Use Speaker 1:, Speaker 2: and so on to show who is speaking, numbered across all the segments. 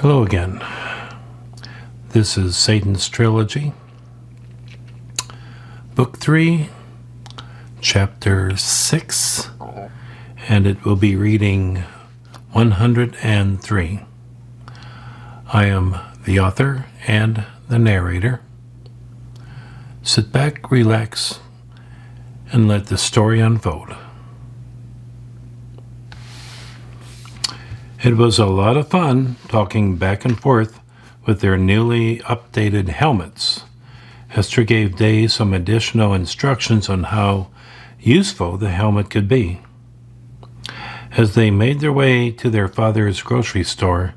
Speaker 1: Hello again. This is Satan's Trilogy, Book 3, Chapter 6, and it will be reading 103. I am the author and the narrator. Sit back, relax, and let the story unfold. It was a lot of fun talking back and forth with their newly updated helmets. Esther gave Day some additional instructions on how useful the helmet could be. As they made their way to their father's grocery store,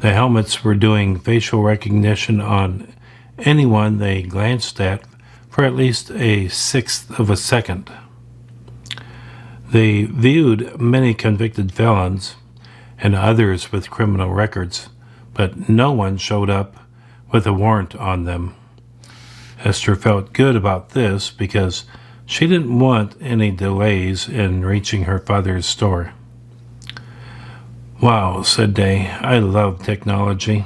Speaker 1: the helmets were doing facial recognition on anyone they glanced at for at least a sixth of a second. They viewed many convicted felons and others with criminal records, but no one showed up with a warrant on them. Esther felt good about this because she didn't want any delays in reaching her father's store. "Wow," said Day, "I love technology."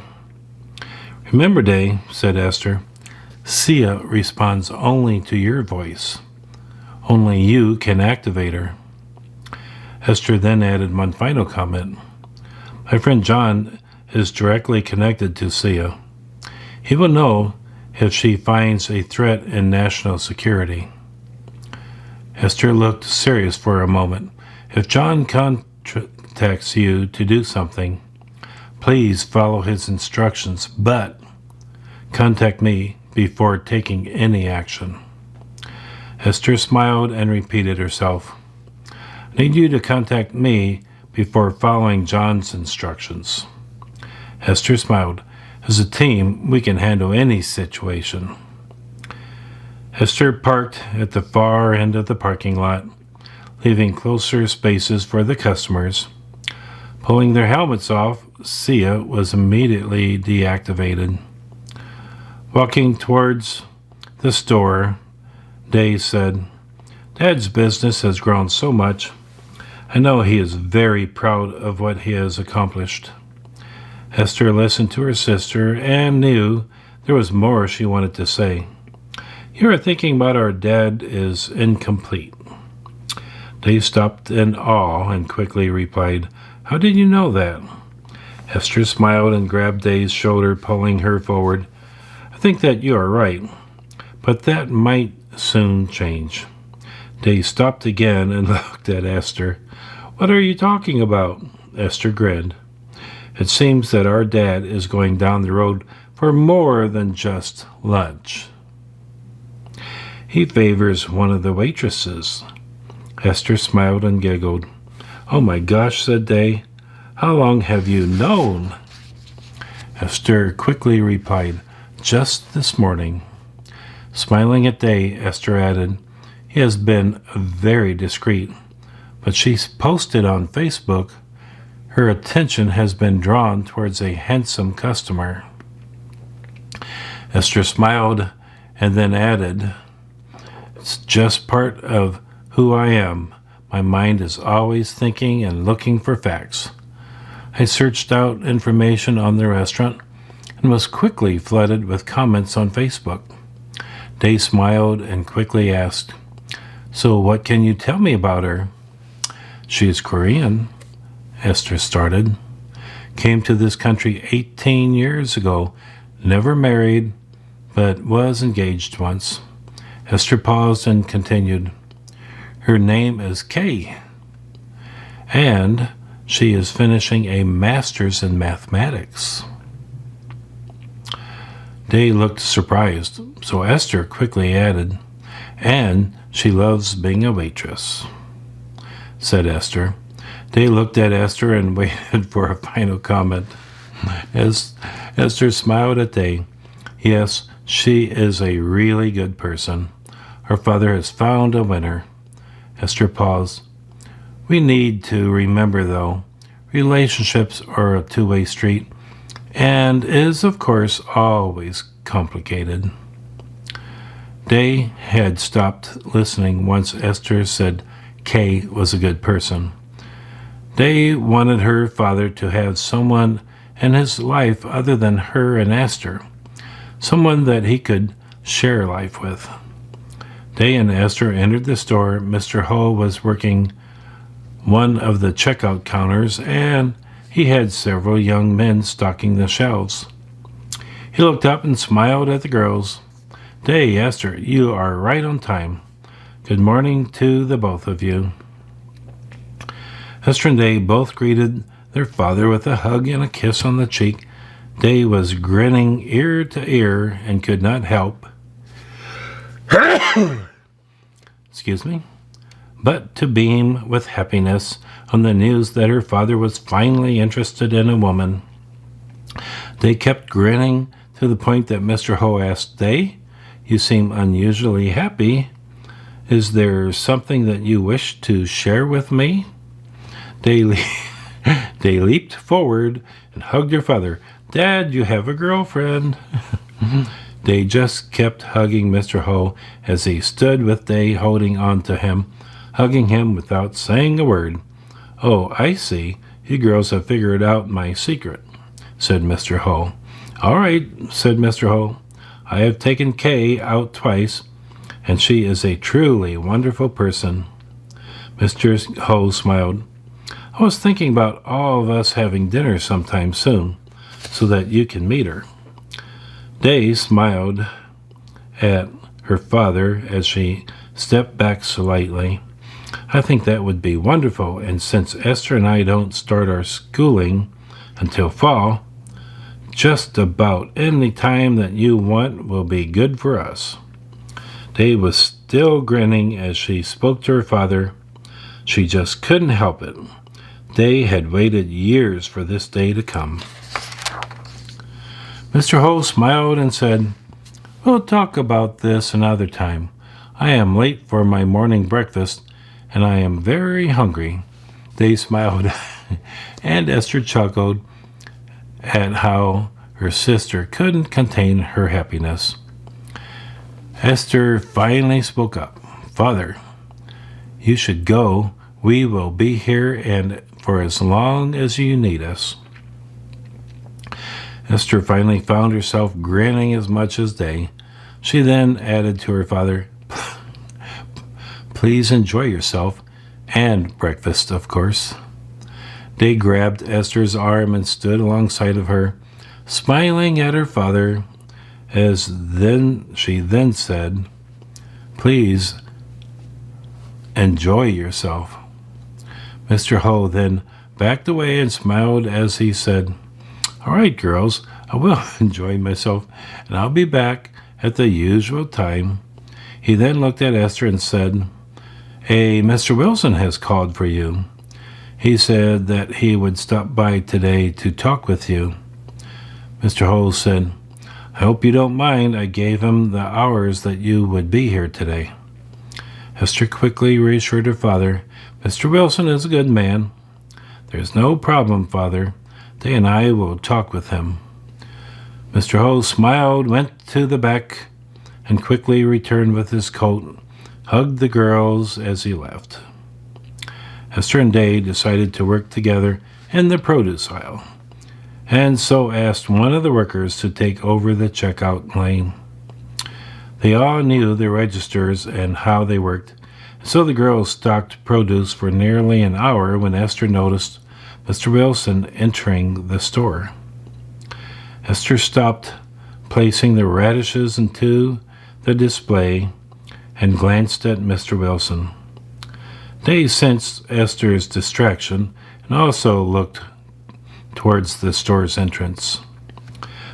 Speaker 1: "Remember, Day," said Esther, "Sia responds only to your voice. Only you can activate her." Esther then added one final comment. "My friend John is directly connected to Sia. He will know if she finds a threat in national security." Esther looked serious for a moment. "If John contacts you to do something, please follow his instructions, but contact me before taking any action." Esther smiled and repeated herself. "I need you to contact me before following John's instructions." Esther smiled. "As a team, we can handle any situation." Esther parked at the far end of the parking lot, leaving closer spaces for the customers. Pulling their helmets off, Sia was immediately deactivated. Walking towards the store, Day said, "Dad's business has grown so much. I know he is very proud of what he has accomplished." Esther listened to her sister and knew there was more she wanted to say. "Your thinking about our dad is incomplete." Dave stopped in awe and quickly replied, "How did you know that?" Esther smiled and grabbed Dave's shoulder, pulling her forward. "I think that you are right, but that might soon change." Dave stopped again and looked at Esther. "What are you talking about?" Esther grinned. "It seems that our dad is going down the road for more than just lunch. He favors one of the waitresses." Esther smiled and giggled. "Oh my gosh," said Day. "How long have you known?" Esther quickly replied, "Just this morning." Smiling at Day, Esther added, "He has been very discreet, but she's posted on Facebook. Her attention has been drawn towards a handsome customer." Esther smiled and then added, "It's just part of who I am. My mind is always thinking and looking for facts." I searched out information on the restaurant and was quickly flooded with comments on Facebook. Day smiled and quickly asked, "So what can you tell me about her?" "She is Korean," Esther started. "Came to this country 18 years ago, never married, but was engaged once." Esther paused and continued, "Her name is Kay, and she is finishing a master's in mathematics." Day looked surprised, so Esther quickly added, "And she loves being a waitress," said Esther. Day looked at Esther and waited for a final comment. As Esther smiled at Day, "Yes, she is a really good person. Her father has found a winner." Esther paused. "We need to remember, though, relationships are a two-way street and is, of course, always complicated." Day had stopped listening once Esther said Kay was a good person. Day wanted her father to have someone in his life other than her and Esther, someone that he could share life with. Day and Esther entered the store. Mr. Ho was working one of the checkout counters, and he had several young men stocking the shelves. He looked up and smiled at the girls. Day, Esther, you are right on time. Good morning to the both of you. Esther and Day both greeted their father with a hug and a kiss on the cheek. Day was grinning ear to ear and could not help but to beam with happiness on the news that her father was finally interested in a woman. They kept grinning to the point that Mr. Ho asked, Day, you seem unusually happy. Is there something that you wish to share with me? They leaped forward and hugged her father. Dad, you have a girlfriend. They just kept hugging Mr. Ho as he stood with Day holding on to him, hugging him without saying a word. Oh, I see. You girls have figured out my secret, said Mr. Ho. All right, said Mr. Ho. I have taken Kay out twice, and she is a truly wonderful person. Mr. Ho smiled. I was thinking about all of us having dinner sometime soon, so that you can meet her. Day smiled at her father as she stepped back slightly. I think that would be wonderful, and since Esther and I don't start our schooling until fall, just about any time that you want will be good for us. Day was still grinning as she spoke to her father. She just couldn't help it. Day had waited years for this day to come. Mr. Ho smiled and said, We'll talk about this another time. I am late for my morning breakfast, and I am very hungry. Day smiled, and Esther chuckled at how her sister couldn't contain her happiness. Esther finally spoke up. Father, you should go. We will be here and for as long as you need us. Esther finally found herself grinning as much as Day. She then added to her father, Please enjoy yourself, and breakfast, of course. Day grabbed Esther's arm and stood alongside of her, smiling at her father, as she then said, Please enjoy yourself. Mr. Ho then backed away and smiled as he said, All right, girls, I will enjoy myself, and I'll be back at the usual time. He then looked at Esther and said, Mr. Wilson has called for you. He said that he would stop by today to talk with you. Mr. Ho said, I hope you don't mind. I gave him the hours that you would be here today. Esther quickly reassured her father, Mr. Wilson is a good man. There's no problem, Father. Day and I will talk with him. Mr. Ho smiled, went to the back, and quickly returned with his coat, hugged the girls as he left. Esther and Day decided to work together in the produce aisle, and so asked one of the workers to take over the checkout lane. They all knew the registers and how they worked, so the girls stocked produce for nearly an hour when Esther noticed Mr. Wilson entering the store. Esther stopped placing the radishes into the display and glanced at Mr. Wilson. Day sensed Esther's distraction and also looked towards the store's entrance.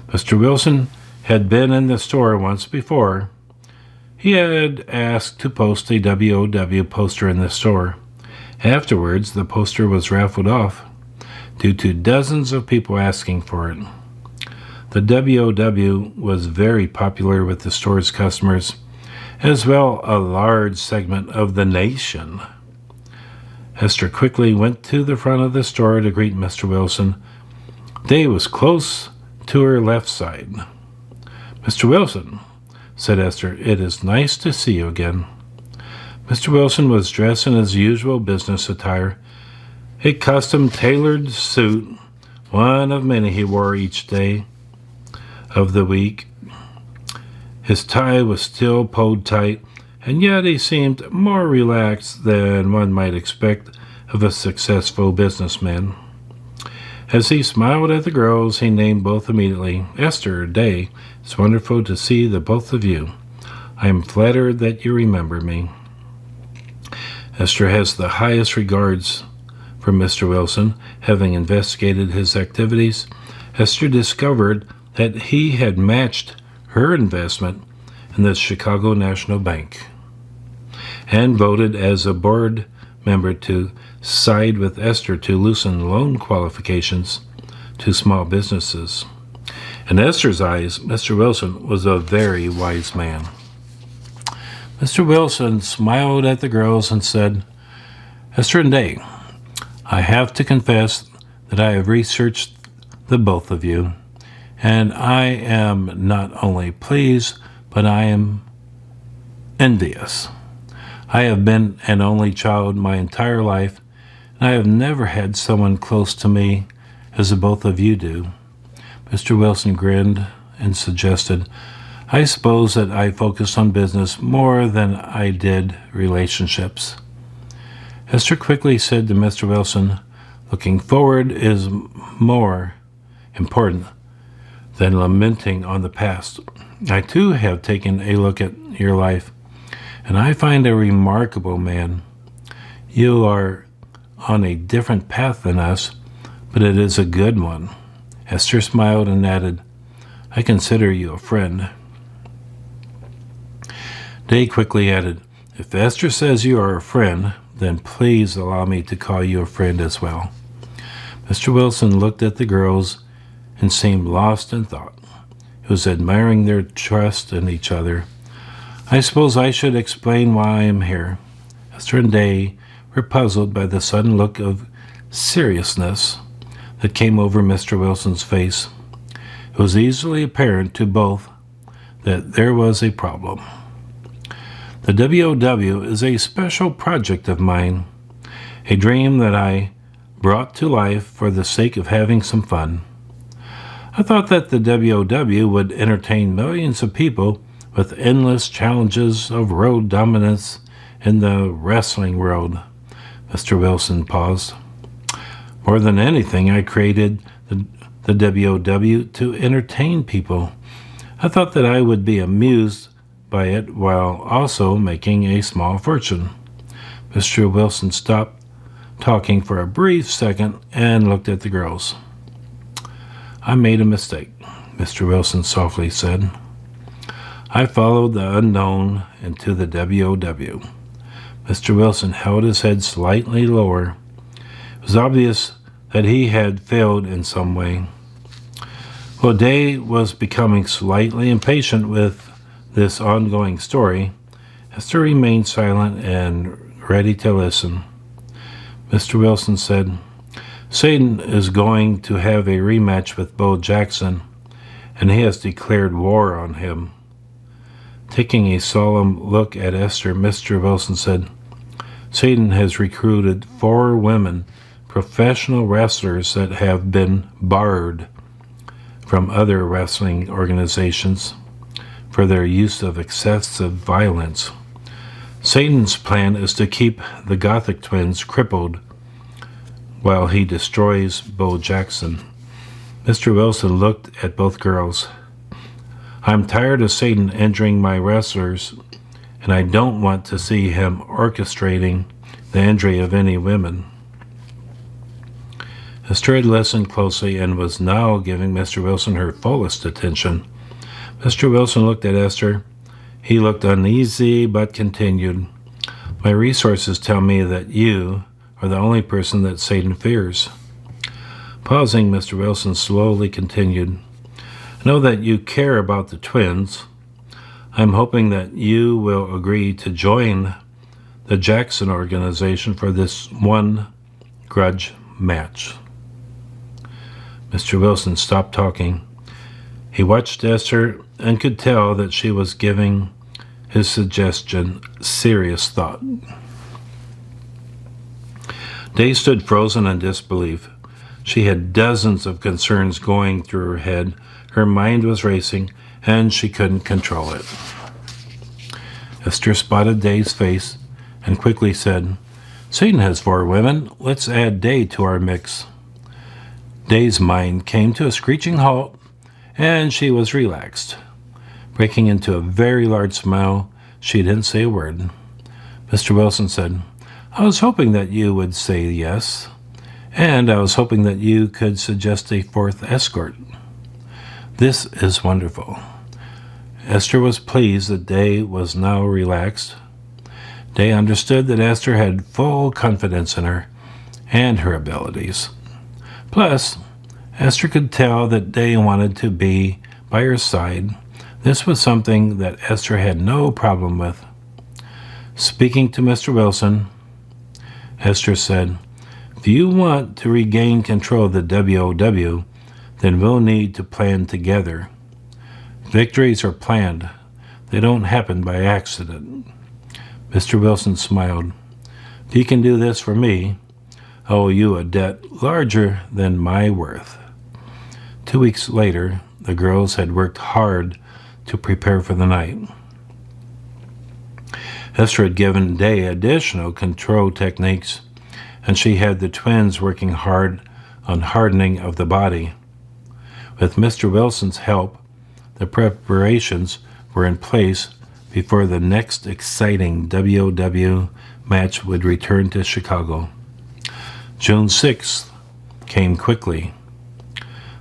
Speaker 1: Mr. Wilson had been in the store once before. He had asked to post a W.O.W. poster in the store. Afterwards, the poster was raffled off due to dozens of people asking for it. The W.O.W. was very popular with the store's customers, as well a large segment of the nation. Esther quickly went to the front of the store to greet Mr. Wilson. Day was close to her left side. Mr. Wilson, said Esther, it is nice to see you again. Mr. Wilson was dressed in his usual business attire. A custom-tailored suit one of many he wore each day of the week. His tie was still pulled tight, and yet he seemed more relaxed than one might expect of a successful businessman. As he smiled at the girls, he named both immediately. "Esther, Day, it's wonderful to see the both of you. I am flattered that you remember me." Esther has the highest regards for Mr. Wilson. Having investigated his activities, Esther discovered that he had matched her investment in the Chicago National Bank and voted as a board member to side with Esther to loosen loan qualifications to small businesses. In Esther's eyes, Mr. Wilson was a very wise man. Mr. Wilson smiled at the girls and said, "Esther and Day, I have to confess that I have researched the both of you, and I am not only pleased, but I am envious. I have been an only child my entire life, and I have never had someone close to me as the both of you do." Mr. Wilson grinned and suggested, "I suppose that I focused on business more than I did relationships." Esther quickly said to Mr. Wilson, "Looking forward is more important than lamenting on the past. I too have taken a look at your life, and I find a remarkable man. You are on a different path than us, but it is a good one." Esther smiled and added, "I consider you a friend." Day quickly added, "If Esther says you are a friend, then please allow me to call you a friend as well." Mr. Wilson looked at the girls and seemed lost in thought. He was admiring their trust in each other. "I suppose I should explain why I am here." Esther and Day were puzzled by the sudden look of seriousness that came over Mr. Wilson's face. It was easily apparent to both that there was a problem. The W.O.W. is a special project of mine, a dream that I brought to life for the sake of having some fun. I thought that the W.O.W. would entertain millions of people with endless challenges of road dominance in the wrestling world. Mr. Wilson paused. More than anything, I created the W.O.W. to entertain people. I thought that I would be amused by it while also making a small fortune. Mr. Wilson stopped talking for a brief second and looked at the girls. "I made a mistake," Mr. Wilson softly said. "I followed the unknown into the W.O.W. Mr. Wilson held his head slightly lower. It was obvious that he had failed in some way. While Day was becoming slightly impatient with this ongoing story, Esther remained silent and ready to listen. Mr. Wilson said, "Satan is going to have a rematch with Bo Jackson, and he has declared war on him." Taking a solemn look at Esther, Mr. Wilson said, "Satan has recruited 4 women, professional wrestlers that have been barred from other wrestling organizations for their use of excessive violence. Satan's plan is to keep the Gothic twins crippled while he destroys Bo Jackson." Mr. Wilson looked at both girls. "I'm tired of Satan injuring my wrestlers, and I don't want to see him orchestrating the injury of any women." Esther had listened closely and was now giving Mr. Wilson her fullest attention. Mr. Wilson looked at Esther. He looked uneasy but continued, "My resources tell me that you are the only person that Satan fears." Pausing, Mr. Wilson slowly continued, "I know that you care about the twins. I'm hoping that you will agree to join the Jackson organization for this one grudge match." Mr. Wilson stopped talking. He watched Esther and could tell that she was giving his suggestion serious thought. Day stood frozen in disbelief. She had dozens of concerns going through her head. Her mind was racing, and she couldn't control it. Esther spotted Day's face and quickly said, "Satan has 4 women. Let's add Day to our mix." Day's mind came to a screeching halt, and she was relaxed. Breaking into a very large smile, she didn't say a word. Mr. Wilson said, "I was hoping that you would say yes, and I was hoping that you could suggest a 4th escort. This is wonderful." Esther was pleased that Day was now relaxed. Day understood that Esther had full confidence in her and her abilities. Plus, Esther could tell that Day wanted to be by her side. This was something that Esther had no problem with. Speaking to Mr. Wilson, Esther said, "If you want to regain control of the W.O.W., then we'll need to plan together. Victories are planned. They don't happen by accident." Mr. Wilson smiled. "If you can do this for me, I owe you a debt larger than my worth." 2 weeks later, the girls had worked hard to prepare for the night. Esther had given Day additional control techniques, and she had the twins working hard on hardening of the body. With Mr. Wilson's help, the preparations were in place before the next exciting W.O.W. match would return to Chicago. June 6th came quickly.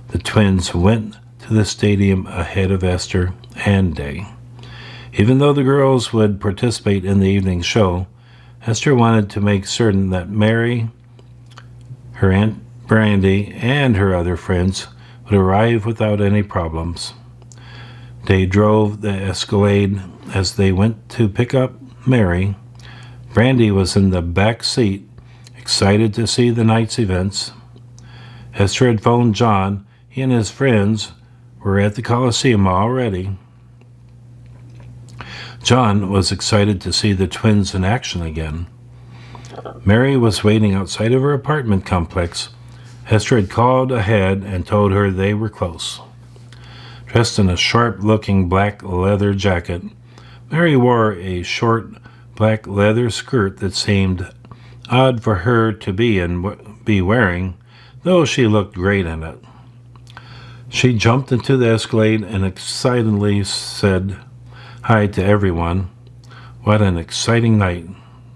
Speaker 1: The twins went to the stadium ahead of Esther and Day. Even though the girls would participate in the evening show, Esther wanted to make certain that Mary, her Aunt Brandy, and her other friends would arrive without any problems. They drove the Escalade as they went to pick up Mary. Brandy was in the back seat, excited to see the night's events. Esther had phoned John. He and his friends were at the Coliseum already. John was excited to see the twins in action again. Mary was waiting outside of her apartment complex. Esther had called ahead and told her they were close. Dressed in a sharp-looking black leather jacket, Mary wore a short black leather skirt that seemed odd for her to be wearing, though she looked great in it. She jumped into the Escalade and excitedly said hi to everyone. "What an exciting night,"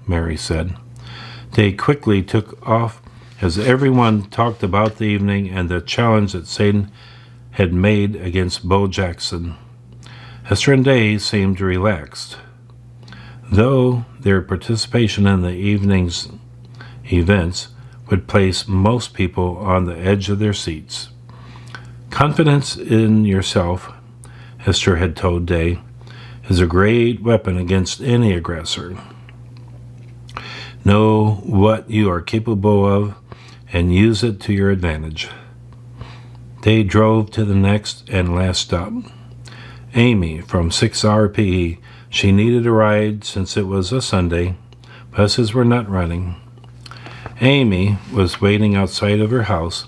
Speaker 1: Mary said. They quickly took off as everyone talked about the evening and the challenge that Satan had made against Bo Jackson. Esther and Day seemed relaxed, though their participation in the evening's events would place most people on the edge of their seats. "Confidence in yourself," Esther had told Day, "is a great weapon against any aggressor. Know what you are capable of and use it to your advantage." They drove to the next and last stop. Amy from 6-hour PE. She needed a ride since it was a Sunday. Buses were not running. Amy was waiting outside of her house.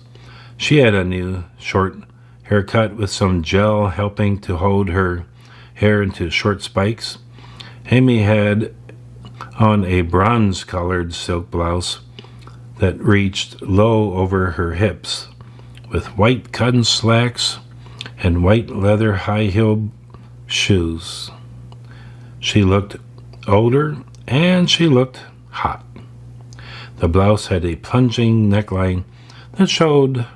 Speaker 1: She had a new short haircut with some gel helping to hold her hair into short spikes. Amy had on a bronze-colored silk blouse that reached low over her hips, with white cotton slacks and white leather high-heeled shoes. She looked older and she looked hot. The blouse had a plunging neckline that showed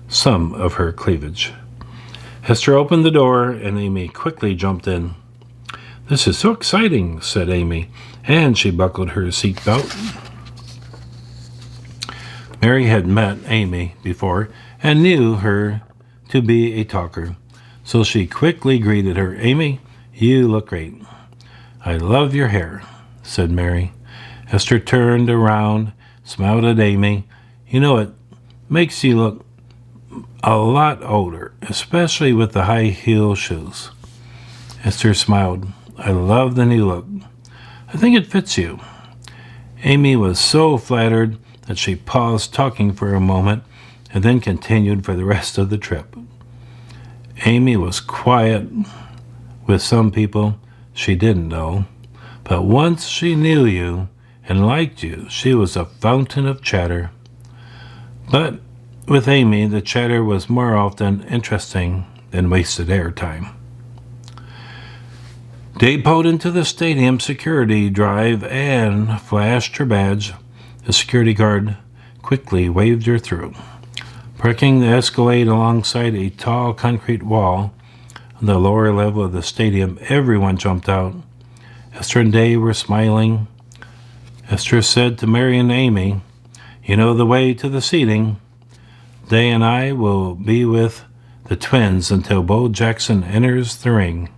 Speaker 1: some of her cleavage. Esther opened the door and Amy quickly jumped in. "This is so exciting," said Amy, and she buckled her seatbelt. Mary had met Amy before and knew her to be a talker, so she quickly greeted her. "Amy, you look great." "I love your hair," said Mary. Esther turned around, smiled at Amy. "You know, it makes you look a lot older, especially with the high heel shoes." Esther smiled. "I love the new look. I think it fits you." Amy was so flattered that she paused talking for a moment and then continued for the rest of the trip. Amy was quiet with some people she didn't know, but once she knew you and liked you, she was a fountain of chatter. But with Amy, the chatter was more often interesting than wasted airtime. Day pulled into the stadium security drive and flashed her badge. The security guard quickly waved her through. Parking the Escalade alongside a tall concrete wall on the lower level of the stadium, everyone jumped out. Esther and Day were smiling. Esther said to Mary and Amy, "You know the way to the seating. Day and I will be with the twins until Bo Jackson enters the ring.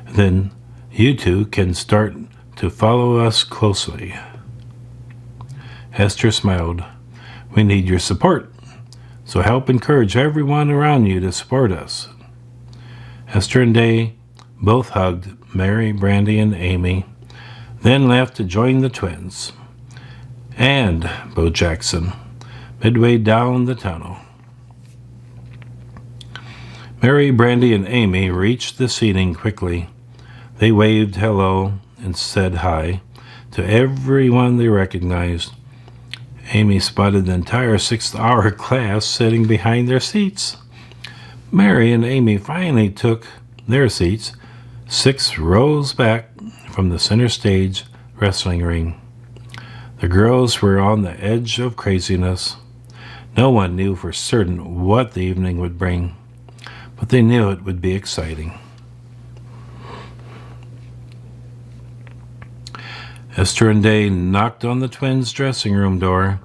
Speaker 1: Then you two can start to follow us closely." Esther smiled. "We need your support, so help encourage everyone around you to support us." Esther and Day both hugged Mary, Brandy, and Amy, then left to join the twins and Bo Jackson midway down the tunnel. Mary, Brandy, and Amy reached the seating quickly. They waved hello and said hi to everyone they recognized. Amy spotted the entire 6th-hour class sitting behind their seats. Mary and Amy finally took their seats 6 rows back from the center stage wrestling ring. The girls were on the edge of craziness. No one knew for certain what the evening would bring, but they knew it would be exciting. Esther and Day knocked on the twins' dressing room door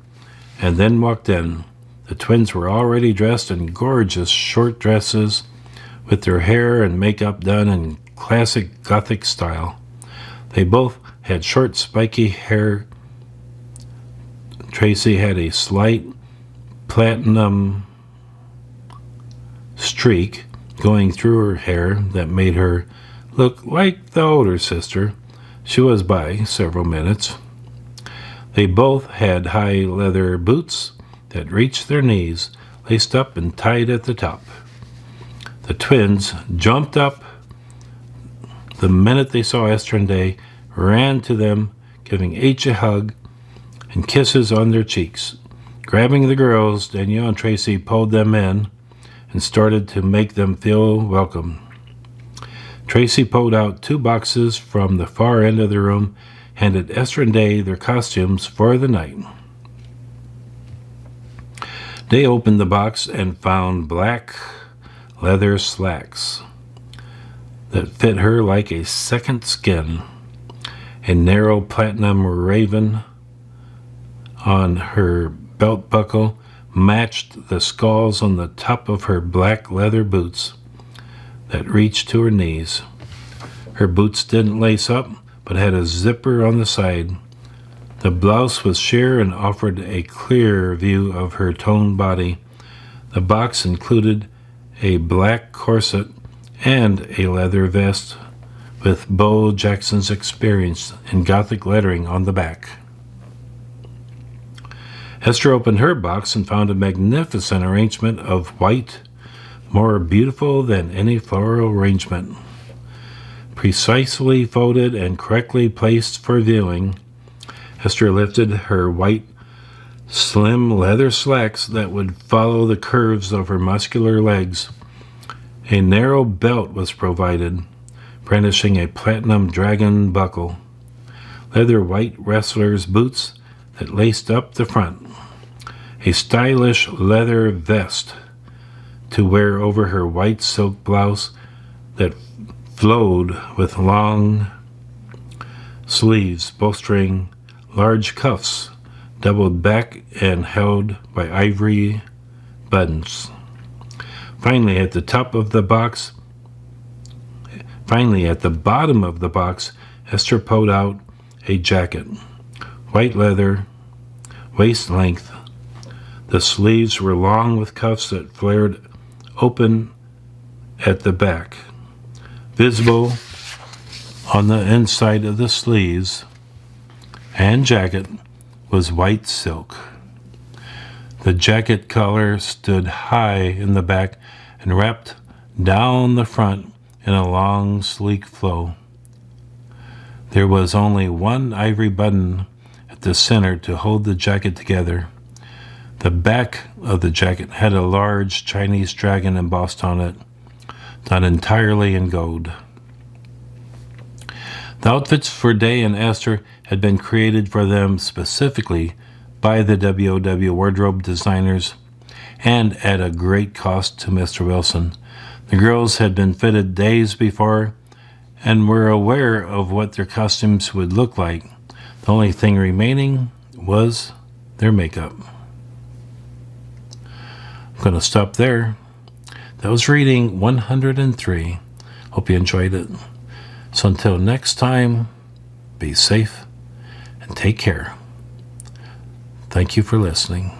Speaker 1: and then walked in. The twins were already dressed in gorgeous short dresses with their hair and makeup done in classic Gothic style. They both had short, spiky hair. Tracy had a slight platinum streak going through her hair that made her look like the older sister she was by several minutes. They both had high leather boots that reached their knees, laced up and tied at the top. The twins jumped up the minute they saw Esther and Day, ran to them, giving each a hug and kisses on their cheeks. Grabbing the girls, Danielle and Tracy pulled them in and started to make them feel welcome. Tracy pulled out 2 boxes from the far end of the room, handed Esther and Day their costumes for the night. Day opened the box and found black leather slacks that fit her like a second skin. A narrow platinum raven on her belt buckle matched the skulls on the top of her black leather boots that reached to her knees. Her boots didn't lace up, but had a zipper on the side. The blouse was sheer and offered a clear view of her toned body. The box included a black corset and a leather vest with Bo Jackson's experience in Gothic lettering on the back. Esther opened her box and found a magnificent arrangement of white, more beautiful than any floral arrangement. Precisely folded and correctly placed for viewing, Esther lifted her white, slim leather slacks that would follow the curves of her muscular legs. A narrow belt was provided, brandishing a platinum dragon buckle. Leather white wrestler's boots that laced up the front. A stylish leather vest to wear over her white silk blouse that flowed with long sleeves bolstering large cuffs doubled back and held by ivory buttons. Finally, at the bottom of the box, Esther pulled out a jacket, white leather, waist length. The sleeves were long with cuffs that flared open at the back. Visible on the inside of the sleeves and jacket was white silk. The jacket collar stood high in the back and wrapped down the front in a long, sleek flow. There was only one ivory button at the center to hold the jacket together. The back of the jacket had a large Chinese dragon embossed on it, done entirely in gold. The outfits for Day and Esther had been created for them specifically by the W.O.W. wardrobe designers and at a great cost to Mr. Wilson. The girls had been fitted days before and were aware of what their costumes would look like. The only thing remaining was their makeup. I'm going to stop there. That was reading 103. Hope you enjoyed it. So until next time, be safe and take care. Thank you for listening.